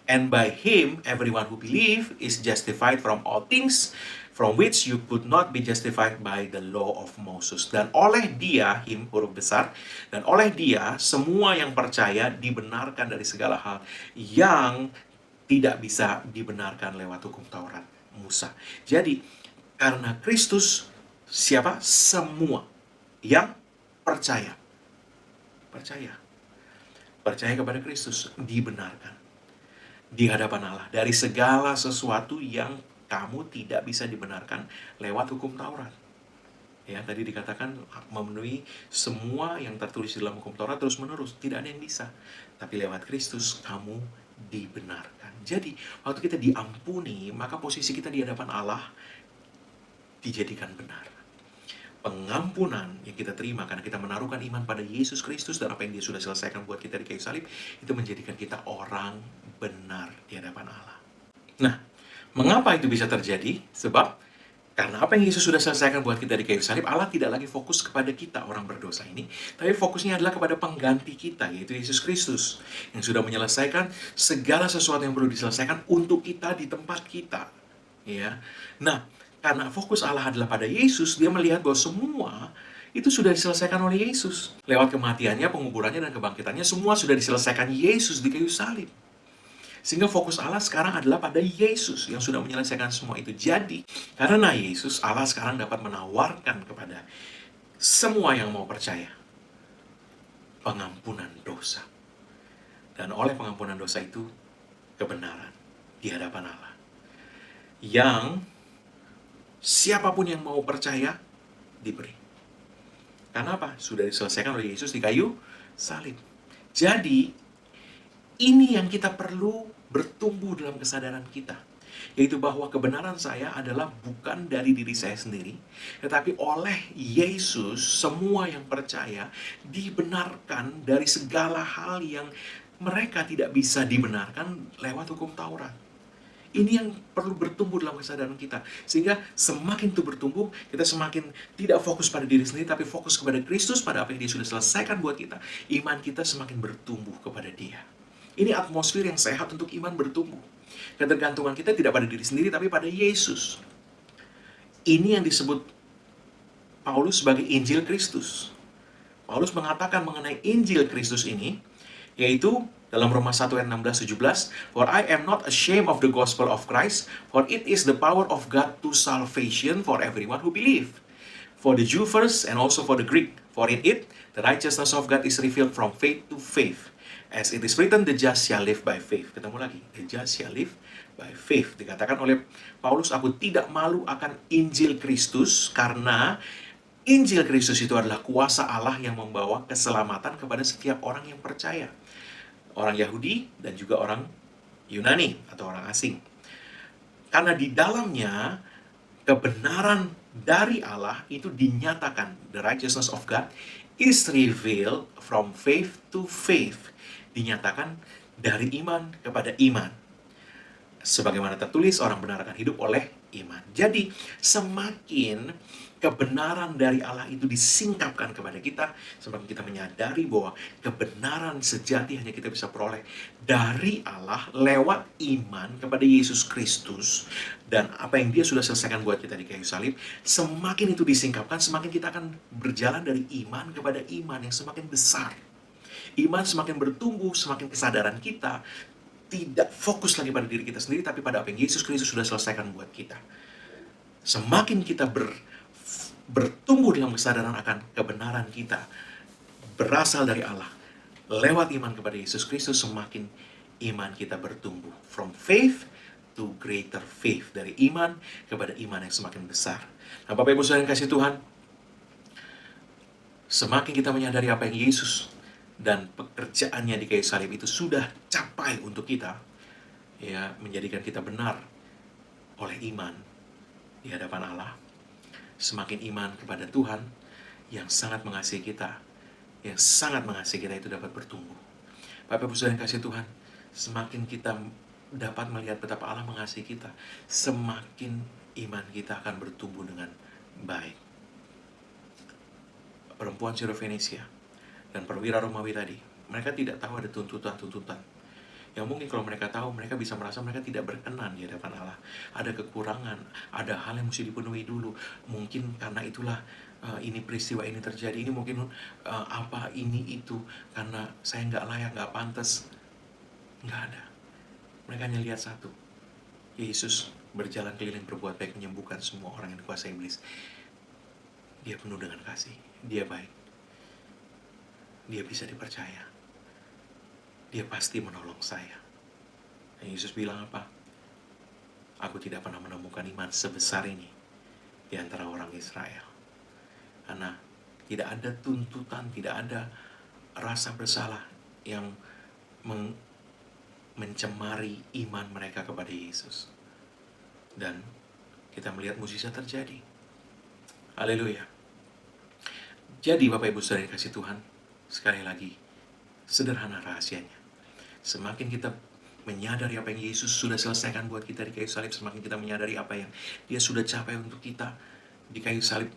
And by him, everyone who believe is justified from all things from which you could not be justified by the law of Moses. Dan oleh dia, him huruf besar, dan oleh dia, semua yang percaya dibenarkan dari segala hal yang tidak bisa dibenarkan lewat hukum Taurat Musa. Jadi, karena Kristus, siapa? Semua yang percaya. Percaya kepada Kristus, dibenarkan di hadapan Allah dari segala sesuatu yang kamu tidak bisa dibenarkan lewat hukum Taurat. Ya, tadi dikatakan memenuhi semua yang tertulis di dalam hukum Taurat terus menerus, tidak ada yang bisa. Tapi lewat Kristus kamu dibenarkan. Jadi, waktu kita diampuni, maka posisi kita di hadapan Allah dijadikan benar. Pengampunan yang kita terima karena kita menaruhkan iman pada Yesus Kristus dan apa yang dia sudah selesaikan buat kita di kayu salib, itu menjadikan kita orang benar di hadapan Allah. Nah, mengapa itu bisa terjadi? Sebab karena apa yang Yesus sudah selesaikan buat kita di kayu salib, Allah tidak lagi fokus kepada kita orang berdosa ini, tapi fokusnya adalah kepada pengganti kita, yaitu Yesus Kristus, yang sudah menyelesaikan segala sesuatu yang perlu diselesaikan untuk kita di tempat kita. Ya, nah, karena fokus Allah adalah pada Yesus, dia melihat bahwa semua itu sudah diselesaikan oleh Yesus. Lewat kematiannya, penguburannya, dan kebangkitannya, semua sudah diselesaikan Yesus di kayu salib. Sehingga fokus Allah sekarang adalah pada Yesus yang sudah menyelesaikan semua itu. Jadi, karena Yesus, Allah sekarang dapat menawarkan kepada semua yang mau percaya pengampunan dosa. Dan oleh pengampunan dosa itu, kebenaran di hadapan Allah. Yang siapapun yang mau percaya, diberi. Karena apa? Sudah diselesaikan oleh Yesus di kayu salib. Jadi, ini yang kita perlu bertumbuh dalam kesadaran kita. Yaitu bahwa kebenaran saya adalah bukan dari diri saya sendiri, tetapi oleh Yesus, semua yang percaya dibenarkan dari segala hal yang mereka tidak bisa dibenarkan lewat hukum Taurat. Ini yang perlu bertumbuh dalam kesadaran kita. Sehingga semakin itu bertumbuh, kita semakin tidak fokus pada diri sendiri, tapi fokus kepada Kristus, pada apa yang Dia sudah selesaikan buat kita. Iman kita semakin bertumbuh kepada Dia. Ini atmosfer yang sehat untuk iman bertumbuh. Ketergantungan kita tidak pada diri sendiri, tapi pada Yesus. Ini yang disebut Paulus sebagai Injil Kristus. Paulus mengatakan mengenai Injil Kristus ini, yaitu dalam Roma 1 ayat 16-17, "For I am not ashamed of the gospel of Christ, for it is the power of God to salvation for everyone who believe. For the Jew first and also for the Greek. For in it, the righteousness of God is revealed from faith to faith. As it is written, the just shall live by faith." Ketemu lagi, the just shall live by faith. Dikatakan oleh Paulus, aku tidak malu akan Injil Kristus, karena Injil Kristus itu adalah kuasa Allah yang membawa keselamatan kepada setiap orang yang percaya. Orang Yahudi dan juga orang Yunani atau orang asing. Karena di dalamnya kebenaran dari Allah itu dinyatakan. The righteousness of God is revealed from faith to faith. Dinyatakan dari iman kepada iman. Sebagaimana tertulis, orang benar akan hidup oleh iman. Jadi, semakin kebenaran dari Allah itu disingkapkan kepada kita, semakin kita menyadari bahwa kebenaran sejati hanya kita bisa peroleh dari Allah lewat iman kepada Yesus Kristus dan apa yang Dia sudah selesaikan buat kita di kayu salib. Semakin itu disingkapkan, semakin kita akan berjalan dari iman kepada iman yang semakin besar. Iman semakin bertumbuh, semakin kesadaran kita tidak fokus lagi pada diri kita sendiri, tapi pada apa yang Yesus Kristus sudah selesaikan buat kita. Semakin kita bertumbuh dalam kesadaran akan kebenaran kita berasal dari Allah lewat iman kepada Yesus Kristus, semakin iman kita bertumbuh. From faith to greater faith. Dari iman kepada iman yang semakin besar. Nah, Bapak Ibu Saudara yang kasih Tuhan, semakin kita menyadari apa yang Yesus dan pekerjaannya di kayu salib itu sudah capai untuk kita, ya, menjadikan kita benar oleh iman di hadapan Allah. Semakin iman kepada Tuhan yang sangat mengasihi kita, yang sangat mengasihi kita itu dapat bertumbuh. Bapak Ibu Saudara yang kasih Tuhan, semakin kita dapat melihat betapa Allah mengasihi kita, semakin iman kita akan bertumbuh dengan baik. Perempuan Syro-Fenisia dan perwira Romawi tadi, mereka tidak tahu ada tuntutan-tuntutan. Yang mungkin kalau mereka tahu, mereka bisa merasa mereka tidak berkenan di hadapan Allah. Ada kekurangan, ada hal yang mesti dipenuhi dulu. Mungkin karena itulah ini peristiwa ini terjadi. Ini mungkin apa ini itu, karena saya nggak layak, nggak pantas. Nggak ada. Mereka hanya lihat satu. Yesus berjalan keliling berbuat baik, menyembuhkan semua orang yang dikuasai iblis. Dia penuh dengan kasih. Dia baik. Dia bisa dipercaya. Dia pasti menolong saya. Dan Yesus bilang apa? Aku tidak pernah menemukan iman sebesar ini di antara orang Israel. Karena tidak ada tuntutan, tidak ada rasa bersalah yang mencemari iman mereka kepada Yesus. Dan kita melihat mukjizat terjadi. Haleluya. Jadi Bapak Ibu Saudara yang kasih Tuhan, sekali lagi, sederhana rahasianya. Semakin kita menyadari apa yang Yesus sudah selesaikan buat kita di kayu salib, semakin kita menyadari apa yang Dia sudah capai untuk kita di kayu salib,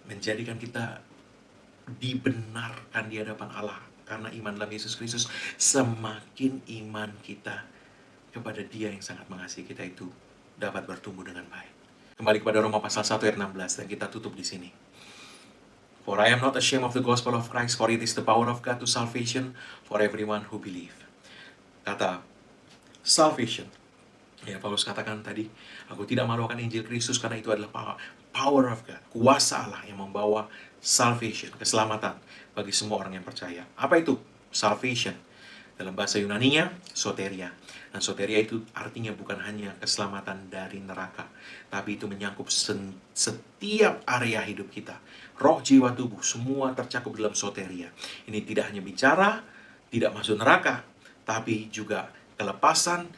menjadikan kita dibenarkan di hadapan Allah karena iman dalam Yesus Kristus, semakin iman kita kepada Dia yang sangat mengasihi kita itu dapat bertumbuh dengan baik. Kembali kepada Roma pasal 1 ayat 16 dan kita tutup di sini. For I am not ashamed of the gospel of Christ, for it is the power of God to salvation for everyone who believe. Kata salvation. Ya, Paulus katakan tadi, aku tidak malu akan Injil Kristus karena itu adalah power of God, kuasa Allah yang membawa salvation, keselamatan bagi semua orang yang percaya. Apa itu? Salvation. Dalam bahasa Yunaninya, soteria. Dan soteria itu artinya bukan hanya keselamatan dari neraka, tapi itu menyangkup setiap area hidup kita. Roh, jiwa, tubuh, semua tercakup dalam soteria. Ini tidak hanya bicara, tidak masuk neraka, tapi juga kelepasan,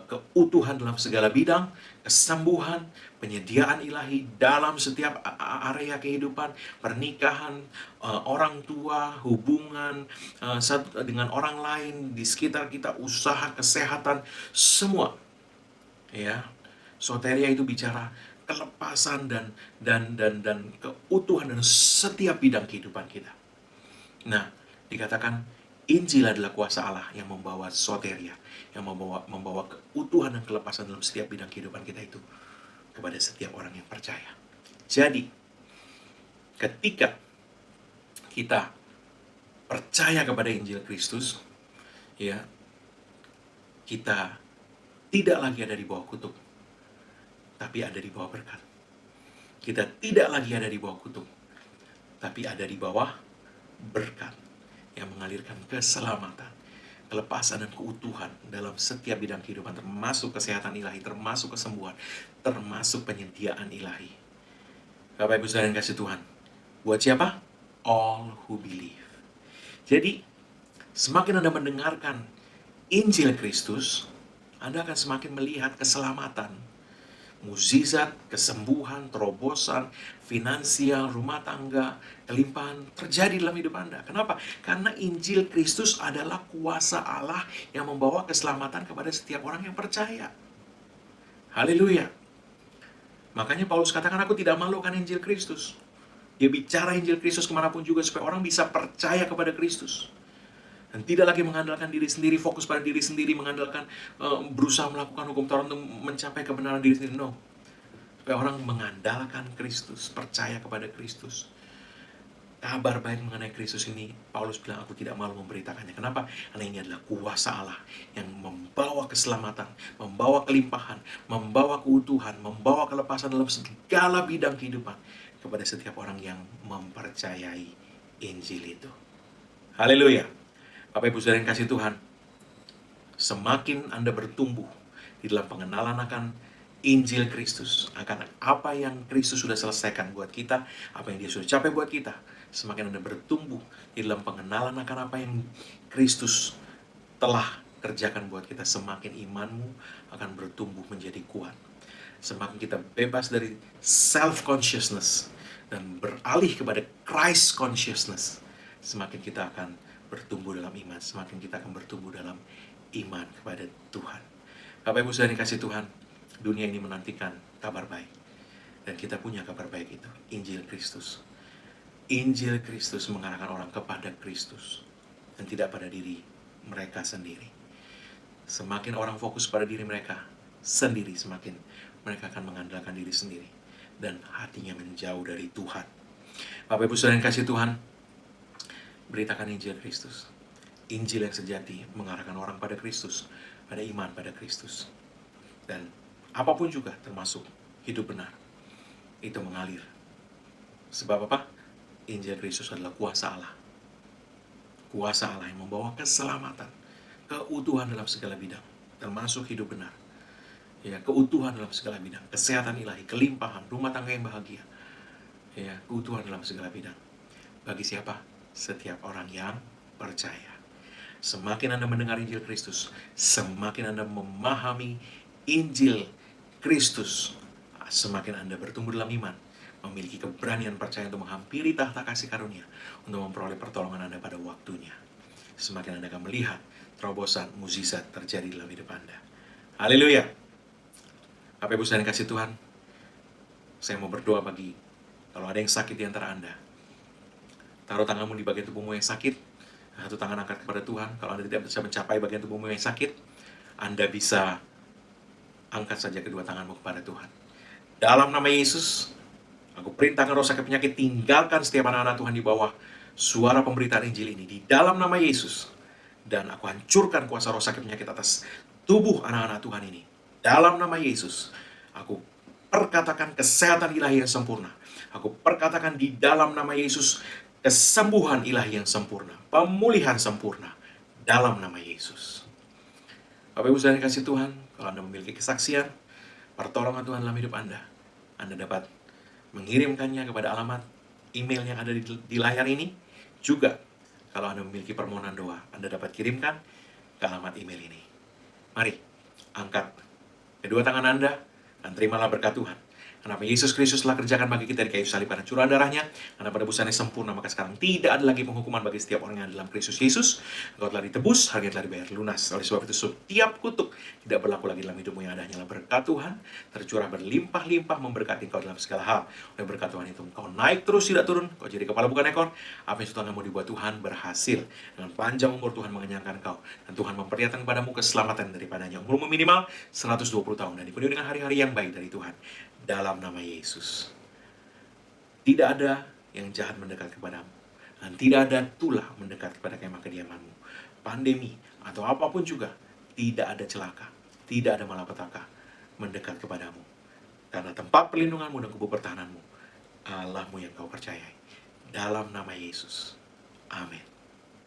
keutuhan dalam segala bidang, kesembuhan, penyediaan ilahi dalam setiap area kehidupan, pernikahan, orang tua, hubungan satu dengan orang lain di sekitar kita, usaha, kesehatan, semua. Ya, soteria itu bicara kelepasan dan keutuhan dan setiap bidang kehidupan kita. Nah, dikatakan Injil adalah kuasa Allah yang membawa soteria, yang membawa keutuhan dan kelepasan dalam setiap bidang kehidupan kita itu kepada setiap orang yang percaya. Jadi, ketika kita percaya kepada Injil Kristus, ya, kita tidak lagi ada di bawah kutuk, tapi ada di bawah berkat. Kita tidak lagi ada di bawah kutuk, tapi ada di bawah berkat yang mengalirkan keselamatan, kelepasan dan keutuhan dalam setiap bidang kehidupan, termasuk kesehatan ilahi, termasuk kesembuhan, termasuk penyediaan ilahi. Bapak Ibu Saudara yang kasih Tuhan, buat siapa? All who believe. Jadi, semakin Anda mendengarkan Injil Kristus, Anda akan semakin melihat keselamatan, mukjizat, kesembuhan, terobosan, finansial, rumah tangga, kelimpahan terjadi dalam hidup Anda. Kenapa? Karena Injil Kristus adalah kuasa Allah yang membawa keselamatan kepada setiap orang yang percaya. Haleluya. Makanya Paulus katakan, aku tidak malu akan Injil Kristus. Dia bicara Injil Kristus kemanapun juga supaya orang bisa percaya kepada Kristus. Dan tidak lagi mengandalkan diri sendiri, fokus pada diri sendiri, mengandalkan berusaha melakukan hukum Taurat untuk mencapai kebenaran diri sendiri. No. Supaya orang mengandalkan Kristus, percaya kepada Kristus. Kabar baik mengenai Kristus ini, Paulus bilang, aku tidak malu memberitakannya. Kenapa? Karena ini adalah kuasa Allah yang membawa keselamatan, membawa kelimpahan, membawa keutuhan, membawa kelepasan dalam segala bidang kehidupan kepada setiap orang yang mempercayai Injil itu. Haleluya. Bapak Ibu Saudara yang kasih Tuhan, semakin Anda bertumbuh di dalam pengenalan akan Injil Kristus, akan apa yang Kristus sudah selesaikan buat kita, apa yang Dia sudah capai buat kita, semakin Anda bertumbuh di dalam pengenalan akan apa yang Kristus telah kerjakan buat kita, semakin imanmu akan bertumbuh menjadi kuat. Semakin kita bebas dari self-consciousness dan beralih kepada Christ consciousness, semakin kita akan bertumbuh dalam iman, semakin kita akan bertumbuh dalam iman kepada Tuhan. Bapak Ibu Saudara yang kasih Tuhan, dunia ini menantikan kabar baik. Dan kita punya kabar baik itu, Injil Kristus. Injil Kristus mengarahkan orang kepada Kristus dan tidak pada diri mereka sendiri. Semakin orang fokus pada diri mereka sendiri, semakin mereka akan mengandalkan diri sendiri dan hatinya menjauh dari Tuhan. Bapak Ibu Saudara yang kasih Tuhan, beritakan Injil Kristus. Injil yang sejati mengarahkan orang pada Kristus, pada iman pada Kristus. Dan apapun juga termasuk hidup benar, itu mengalir. Sebab apa? Injil Kristus adalah kuasa Allah. Kuasa Allah yang membawa keselamatan, keutuhan dalam segala bidang, termasuk hidup benar. Ya, keutuhan dalam segala bidang, kesehatan ilahi, kelimpahan, rumah tangga yang bahagia. Ya, keutuhan dalam segala bidang. Bagi siapa? Setiap orang yang percaya. Semakin Anda mendengar Injil Kristus, semakin Anda memahami Injil Kristus, semakin Anda bertumbuh dalam iman, memiliki keberanian percaya untuk menghampiri tahta kasih karunia, untuk memperoleh pertolongan Anda pada waktunya. Semakin Anda akan melihat terobosan, mukjizat terjadi dalam hidup Anda. Haleluya. Bapak Ibu Saudara yang kasih Tuhan, saya mau berdoa bagi kalau ada yang sakit di antara Anda. Taruh tanganmu di bagian tubuhmu yang sakit. Satu tangan angkat kepada Tuhan. Kalau Anda tidak bisa mencapai bagian tubuhmu yang sakit, Anda bisa angkat saja kedua tanganmu kepada Tuhan. Dalam nama Yesus, aku perintahkan roh sakit penyakit, tinggalkan setiap anak-anak Tuhan di bawah suara pemberitaan Injil ini. Di dalam nama Yesus. Dan aku hancurkan kuasa roh sakit penyakit atas tubuh anak-anak Tuhan ini. Dalam nama Yesus, aku perkatakan kesehatan ilahi yang sempurna. Aku perkatakan di dalam nama Yesus, kesembuhan ilahi yang sempurna, pemulihan sempurna dalam nama Yesus. Bapak Ibu saudara yang kasih Tuhan, kalau Anda memiliki kesaksian, pertolongan Tuhan dalam hidup Anda dapat mengirimkannya kepada alamat email yang ada di layar ini. Juga, kalau Anda memiliki permohonan doa, Anda dapat kirimkan ke alamat email ini. Mari, angkat kedua tangan Anda dan terimalah berkat Tuhan. Karena Yesus Kristus telah kerjakan bagi kita di kayu salib karena curah darahnya, karena pada busanya sempurna, maka sekarang tidak ada lagi penghukuman bagi setiap orang yang ada dalam Kristus Yesus. Engkau telah ditebus, harganya telah dibayar lunas. Oleh sebab itu, setiap kutuk tidak berlaku lagi dalam hidupmu. Yang ada hanyalah berkat Tuhan, tercurah berlimpah-limpah memberkati engkau dalam segala hal. Oleh berkat Tuhan itu, engkau naik terus tidak turun, engkau jadi kepala bukan ekor. Apa yang Tuhan mau dibuat Tuhan berhasil. Dengan panjang umur Tuhan mengenyangkan engkau, dan Tuhan memperlihatkan kepadamu keselamatan daripadanya. Umurmu minimal 120 tahun, dan dipenuhi dengan hari-hari yang baik dari Tuhan. Dalam nama Yesus. Tidak ada yang jahat mendekat kepadamu, dan tidak ada tulah mendekat kepada kemah kediamanmu. Pandemi atau apapun juga, tidak ada celaka, tidak ada malapetaka mendekat kepadamu. Karena tempat perlindunganmu dan kubu pertahananmu, Allahmu yang kau percayai. Dalam nama Yesus. Amin.